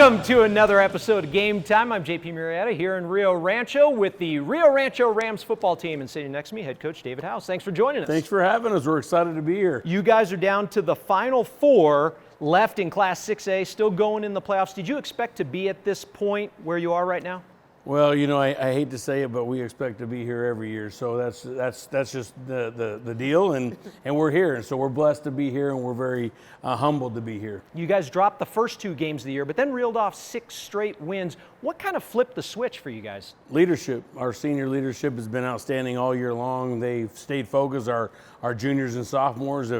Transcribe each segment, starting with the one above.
Welcome to another episode of Game Time. I'm JP Murrieta here in Rio Rancho with the Rio Rancho Rams football team, and sitting next to me, head coach David House. Thanks for joining us. Thanks for having us. We're excited to be here. You guys are down to the final four left in Class 6A, still going in the playoffs. Did you expect to be at this point where you are right now? Well, you know, I hate to say it, but we expect to be here every year. So that's just the deal, and we're here. And so we're blessed to be here, and we're very humbled to be here. You guys dropped the first two games of the year, but then reeled off 6 straight wins. What kind of flipped the switch for you guys? Leadership. Our senior leadership has been outstanding all year long. They've stayed focused. Our juniors and sophomores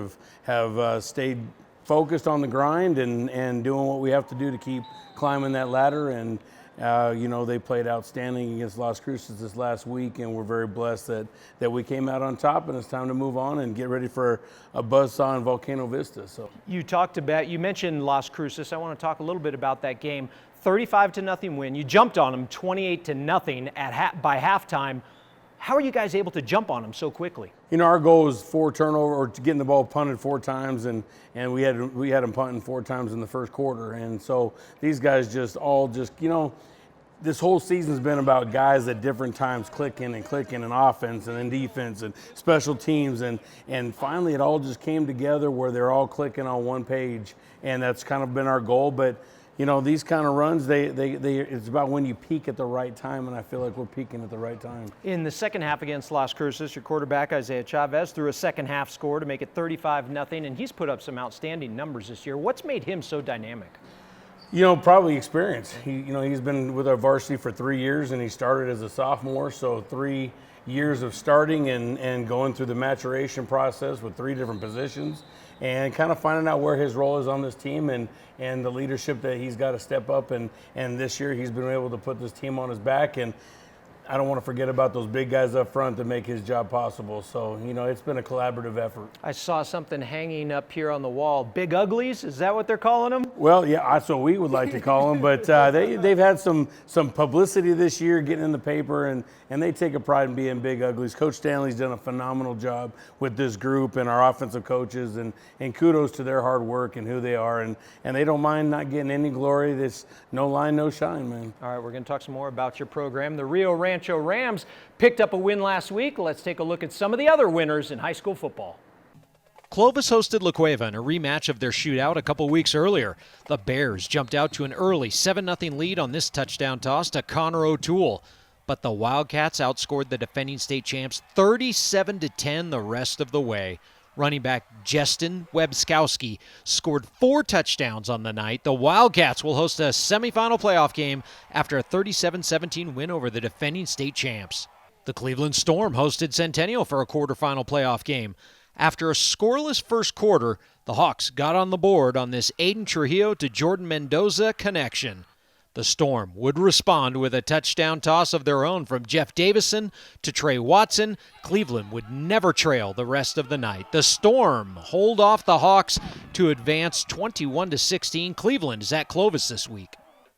have stayed focused on the grind and doing what we have to do to keep climbing that ladder. And you know, they played outstanding against Las Cruces this last week, and we're very blessed that we came out on top, and it's time to move on and get ready for a buzzsaw in Volcano Vista. So you mentioned Las Cruces. I want to talk a little bit about that game. 35-0 win. You jumped on them 28-0 by halftime. How are you guys able to jump on them so quickly? You know, our goal was 4 turnover or getting the ball punted 4 times, and we had them punting 4 times in the first quarter. And so these guys you know, this whole season's been about guys at different times clicking and offense and then defense and special teams, and finally it all just came together where they're all clicking on one page, and that's kind of been our goal. But you know, these kind of runs, it's about when you peak at the right time, and I feel like we're peaking at the right time. In the second half against Las Cruces, your quarterback, Isaiah Chavez, threw a second half score to make it 35-0, and he's put up some outstanding numbers this year. What's made him so dynamic? You know, probably experience. He's been with our varsity for 3 years, and he started as a sophomore, so 3 years of starting and going through the maturation process with 3 different positions, and kind of finding out where his role is on this team and the leadership that he's got to step up. And this year he's been able to put this team on his back, and I don't want to forget about those big guys up front to make his job possible. So, you know, it's been a collaborative effort. I saw something hanging up here on the wall. Big Uglies, is that what they're calling them? Well, yeah, that's what we would like to call them. But they've had some publicity this year getting in the paper, and they take a pride in being Big Uglies. Coach Stanley's done a phenomenal job with this group and our offensive coaches, and kudos to their hard work and who they are. And they don't mind not getting any glory. There's no line, no shine, man. All right, we're going to talk some more about your program. The Rio Rancho Rams picked up a win last week. Let's take a look at some of the other winners in high school football. Clovis hosted La Cueva in a rematch of their shootout a couple weeks earlier. The Bears jumped out to an early 7-0 lead on this touchdown toss to Connor O'Toole. But the Wildcats outscored the defending state champs 37-10 the rest of the way. Running back Justin Webskowski scored 4 touchdowns on the night. The Wildcats will host a semifinal playoff game after a 37-17 win over the defending state champs. The Cleveland Storm hosted Centennial for a quarterfinal playoff game. After a scoreless first quarter, the Hawks got on the board on this Aiden Trujillo to Jordan Mendoza connection. The Storm would respond with a touchdown toss of their own from Jeff Davison to Trey Watson. Cleveland would never trail the rest of the night. The Storm hold off the Hawks to advance 21-16. Cleveland is at Clovis this week.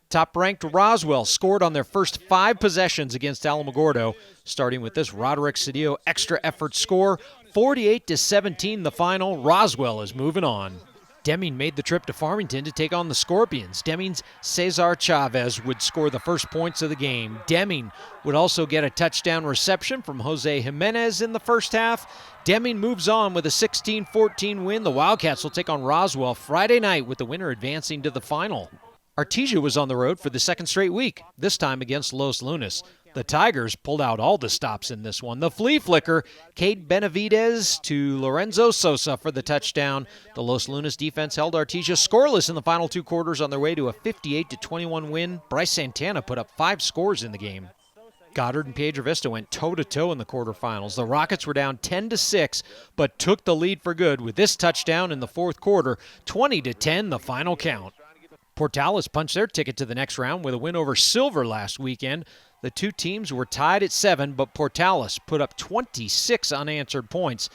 Top-ranked Roswell scored on their first 5 possessions against Alamogordo, starting with this Roderick Cedillo extra effort score. 48-17 the final. Roswell is moving on. Deming made the trip to Farmington to take on the Scorpions. Deming's Cesar Chavez would score the first points of the game. Deming would also get a touchdown reception from Jose Jimenez in the first half. Deming moves on with a 16-14 win. The Wildcats will take on Roswell Friday night with the winner advancing to the final. Artesia was on the road for the second straight week, this time against Los Lunas. The Tigers pulled out all the stops in this one. The flea flicker, Cade Benavidez to Lorenzo Sosa for the touchdown. The Los Lunas defense held Artesia scoreless in the final 2 quarters on their way to a 58-21 win. Bryce Santana put up 5 scores in the game. Goddard and Piedra Vista went toe-to-toe in the quarterfinals. The Rockets were down 10-6, but took the lead for good with this touchdown in the fourth quarter. 20-10 the final count. Portales punched their ticket to the next round with a win over Silver last weekend. The 2 teams were tied at 7, but Portales put up 26 unanswered points.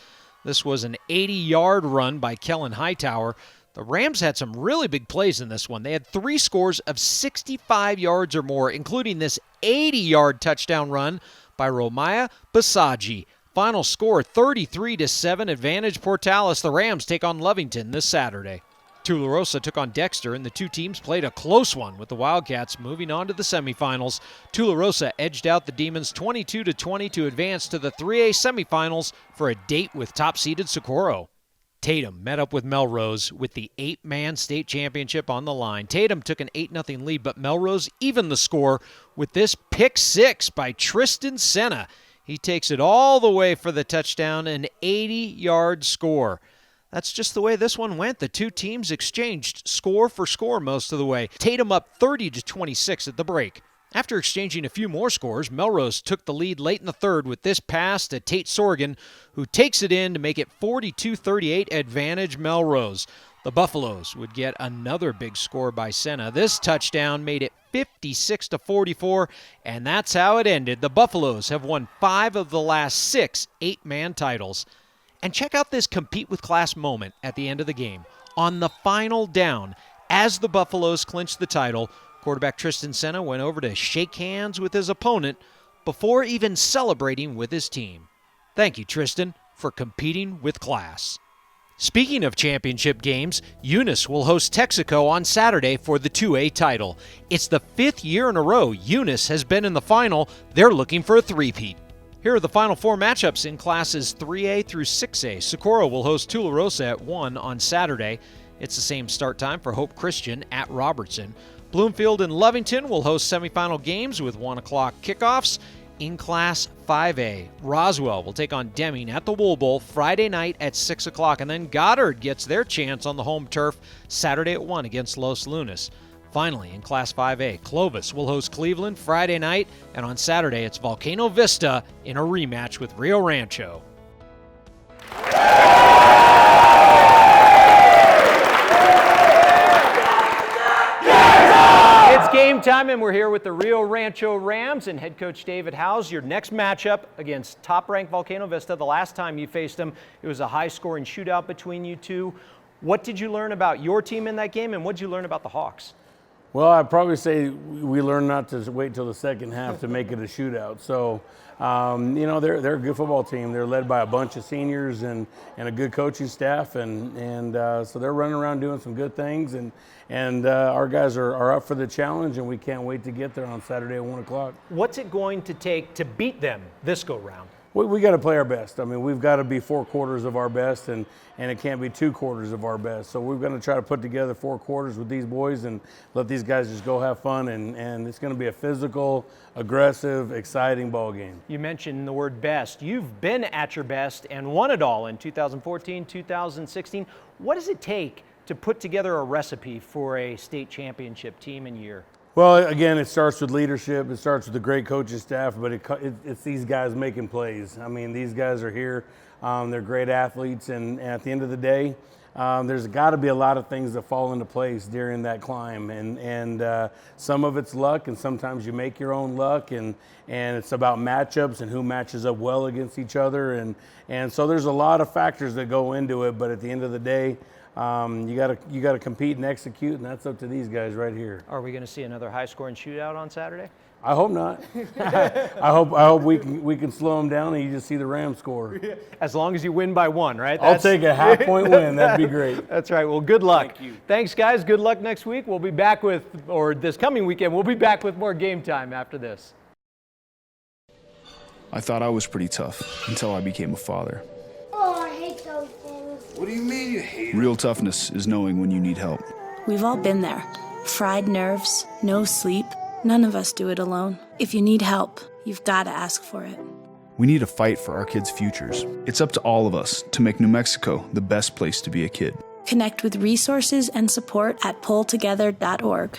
This was an 80-yard run by Kellen Hightower. The Rams had some really big plays in this one. They had 3 scores of 65 yards or more, including this 80-yard touchdown run by Romaya Basaji. Final score 33-7, advantage Portales. The Rams take on Lovington this Saturday. Tularosa took on Dexter, and the two teams played a close one, with the Wildcats moving on to the semifinals. Tularosa edged out the Demons 22-20 to advance to the 3A semifinals for a date with top-seeded Socorro. Tatum met up with Melrose with the 8-man state championship on the line. Tatum took an 8-0 lead, but Melrose evened the score with this pick six by Tristan Senna. He takes it all the way for the touchdown, an 80-yard score. That's just the way this one went. The two teams exchanged score for score most of the way. Tatum up 30-26 at the break. After exchanging a few more scores, Melrose took the lead late in the third with this pass to Tate Sorgan, who takes it in to make it 42-38 advantage Melrose. The Buffaloes would get another big score by Senna. This touchdown made it 56-44, and that's how it ended. The Buffaloes have won 5 of the last 6 8-man titles. And check out this compete with class moment at the end of the game. On the final down, as the Buffaloes clinched the title, quarterback Tristan Senna went over to shake hands with his opponent before even celebrating with his team. Thank you, Tristan, for competing with class. Speaking of championship games, Eunice will host Texaco on Saturday for the 2A title. It's the 5th year in a row Eunice has been in the final. They're looking for a three-peat. Here are the final 4 matchups in classes 3A through 6A. Socorro will host Tularosa at 1 on Saturday. It's the same start time for Hope Christian at Robertson. Bloomfield and Lovington will host semifinal games with 1 o'clock kickoffs. In Class 5A, Roswell will take on Deming at the Wool Bowl Friday night at 6 o'clock, and then Goddard gets their chance on the home turf Saturday at 1 against Los Lunas. Finally, in Class 5A, Clovis will host Cleveland Friday night, and on Saturday it's Volcano Vista in a rematch with Rio Rancho. It's game time, and we're here with the Rio Rancho Rams and head coach David Howes. Your next matchup against top-ranked Volcano Vista. The last time you faced them, it was a high-scoring shootout between you two. What did you learn about your team in that game, and what did you learn about the Hawks? Well, I'd probably say we learned not to wait till the second half to make it a shootout. So, they're a good football team. They're led by a bunch of seniors and a good coaching staff, and so they're running around doing some good things. And our guys are up for the challenge, and we can't wait to get there on Saturday at 1 o'clock. What's it going to take to beat them this go-round? We got to play our best. I mean, we've got to be 4 quarters of our best, and it can't be 2 quarters of our best. So we're going to try to put together 4 quarters with these boys and let these guys just go have fun. And it's going to be a physical, aggressive, exciting ball game. You mentioned the word best. You've been at your best and won it all in 2014, 2016. What does it take to put together a recipe for a state championship team and year? Well, again, it starts with leadership. It starts with the great coaching staff, but it's these guys making plays. I mean, these guys are here. They're great athletes, and at the end of the day, there's got to be a lot of things that fall into place during that climb, and some of it's luck, and sometimes you make your own luck, and it's about matchups and who matches up well against each other, and so there's a lot of factors that go into it. But at the end of the day, you gotta compete and execute, and that's up to these guys right here. Are we going to see another high-scoring shootout on Saturday? I hope not. I hope we can slow them down and you just see the Rams score. As long as you win by 1, right? I'll take a half-point win. That'd be great. That's right. Well, good luck. Thank you. Thanks, guys. Good luck next week. We'll be back or this coming weekend, we'll be back with more game time after this. I thought I was pretty tough until I became a father. Oh, I hate those things. What do you mean you hate it? Real toughness is knowing when you need help. We've all been there. Fried nerves, no sleep. None of us do it alone. If you need help, you've got to ask for it. We need to fight for our kids' futures. It's up to all of us to make New Mexico the best place to be a kid. Connect with resources and support at pulltogether.org.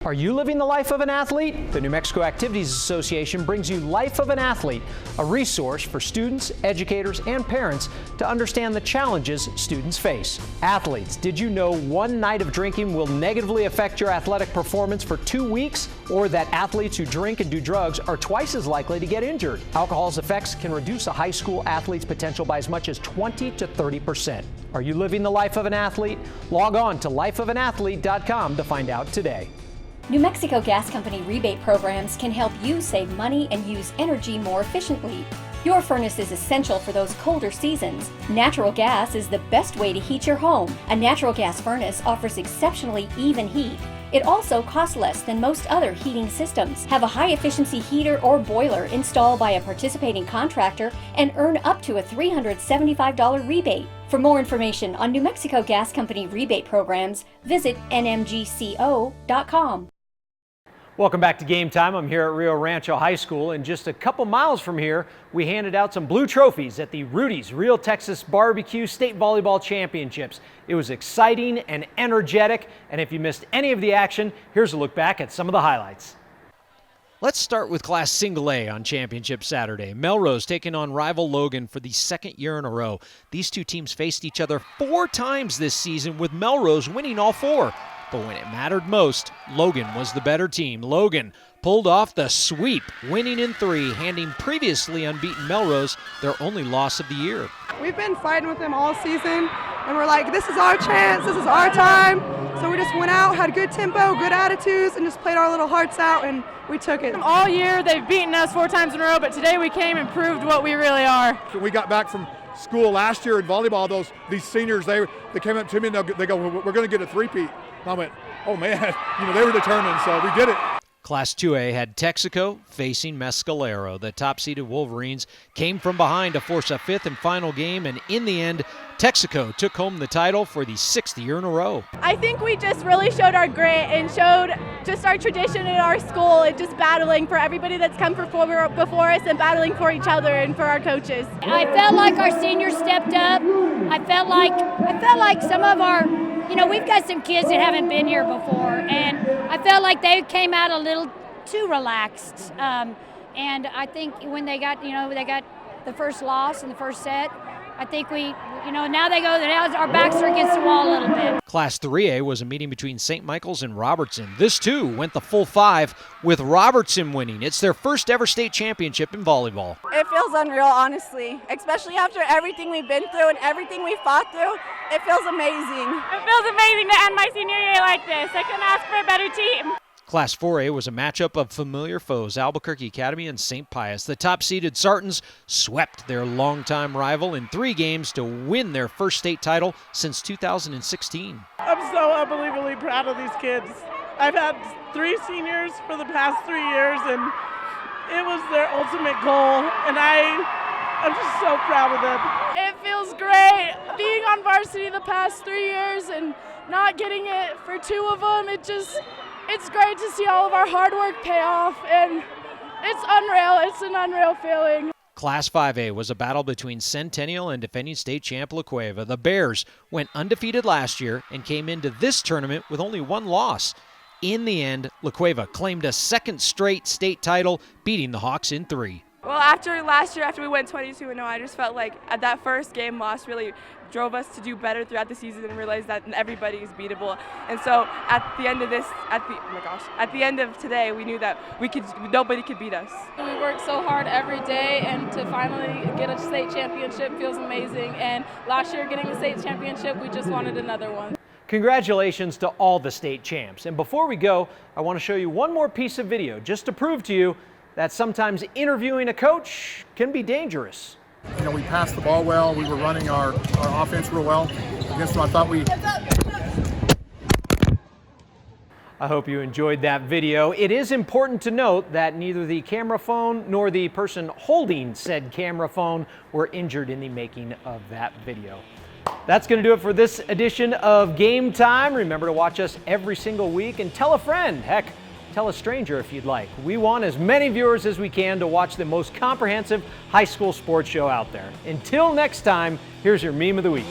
Are you living the life of an athlete? The New Mexico Activities Association brings you Life of an Athlete, a resource for students, educators, and parents to understand the challenges students face. Athletes, did you know one night of drinking will negatively affect your athletic performance for 2 weeks? Or that athletes who drink and do drugs are twice as likely to get injured? Alcohol's effects can reduce a high school athlete's potential by as much as 20 to 30%. Are you living the life of an athlete? Log on to lifeofanathlete.com to find out today. New Mexico Gas Company rebate programs can help you save money and use energy more efficiently. Your furnace is essential for those colder seasons. Natural gas is the best way to heat your home. A natural gas furnace offers exceptionally even heat. It also costs less than most other heating systems. Have a high-efficiency heater or boiler installed by a participating contractor and earn up to a $375 rebate. For more information on New Mexico Gas Company rebate programs, visit nmgco.com. Welcome back to Game Time. I'm here at Rio Rancho High School, and just a couple miles from here, we handed out some blue trophies at the Rudy's Real Texas Barbecue State Volleyball Championships. It was exciting and energetic, and if you missed any of the action, here's a look back at some of the highlights. Let's start with Class Single A on Championship Saturday. Melrose taking on rival Logan for the second year in a row. These two teams faced each other 4 times this season, with Melrose winning all 4. But when it mattered most, Logan was the better team. Logan pulled off the sweep, winning in 3, handing previously unbeaten Melrose their only loss of the year. We've been fighting with them all season, and we're like, this is our chance, this is our time. So we just went out, had good tempo, good attitudes, and just played our little hearts out, and we took it. All year they've beaten us 4 times in a row, but today we came and proved what we really are. When we got back from school last year in volleyball, these seniors, they came up to me and they go, we're going to get a three-peat. And I went, oh man, they were determined, so we did it. Class 2A had Texaco facing Mescalero. The top-seeded Wolverines came from behind to force a 5th and final game, and in the end, Texaco took home the title for the 6th year in a row. I think we just really showed our grit and showed just our tradition in our school and just battling for everybody that's come before us and battling for each other and for our coaches. I felt like our seniors stepped up. I felt like some of our, we've got some kids that haven't been here before, and I felt like they came out a little too relaxed. And I think when they got the first loss in the first set, I think now now our backs are against the wall a little bit. Class 3A was a meeting between St. Michael's and Robertson. This too went the full 5, with Robertson winning. It's their first ever state championship in volleyball. It feels unreal, honestly, especially after everything we've been through and everything we fought through. It feels amazing. It feels amazing to end my senior year like this. I couldn't ask for a better team. Class 4A was a matchup of familiar foes, Albuquerque Academy and St. Pius. The top-seeded Sartans swept their longtime rival in 3 games to win their first state title since 2016. I'm so unbelievably proud of these kids. I've had 3 seniors for the past 3 years, and it was their ultimate goal, and I'm just so proud of them. It feels great being on varsity the past 3 years and not getting it for 2 of them. It's great to see all of our hard work pay off, and it's unreal. It's an unreal feeling. Class 5A was a battle between Centennial and defending state champ La Cueva. The Bears went undefeated last year and came into this tournament with only 1 loss. In the end, La Cueva claimed a 2nd straight state title, beating the Hawks in 3. Well, after last year, after we went 22-0, I just felt like that first game loss really drove us to do better throughout the season and realize that everybody is beatable. And so at the end of today, we knew that nobody could beat us. We work so hard every day, and to finally get a state championship feels amazing. And last year getting the state championship, we just wanted another one. Congratulations to all the state champs. And before we go, I want to show you one more piece of video just to prove to you that sometimes interviewing a coach can be dangerous. We passed the ball well. We were running our offense real well against them. I thought I hope you enjoyed that video. It is important to note that neither the camera phone nor the person holding said camera phone were injured in the making of that video. That's going to do it for this edition of Game Time. Remember to watch us every single week and tell a friend. Heck, tell a stranger if you'd like. We want as many viewers as we can to watch the most comprehensive high school sports show out there. Until next time, here's your meme of the week.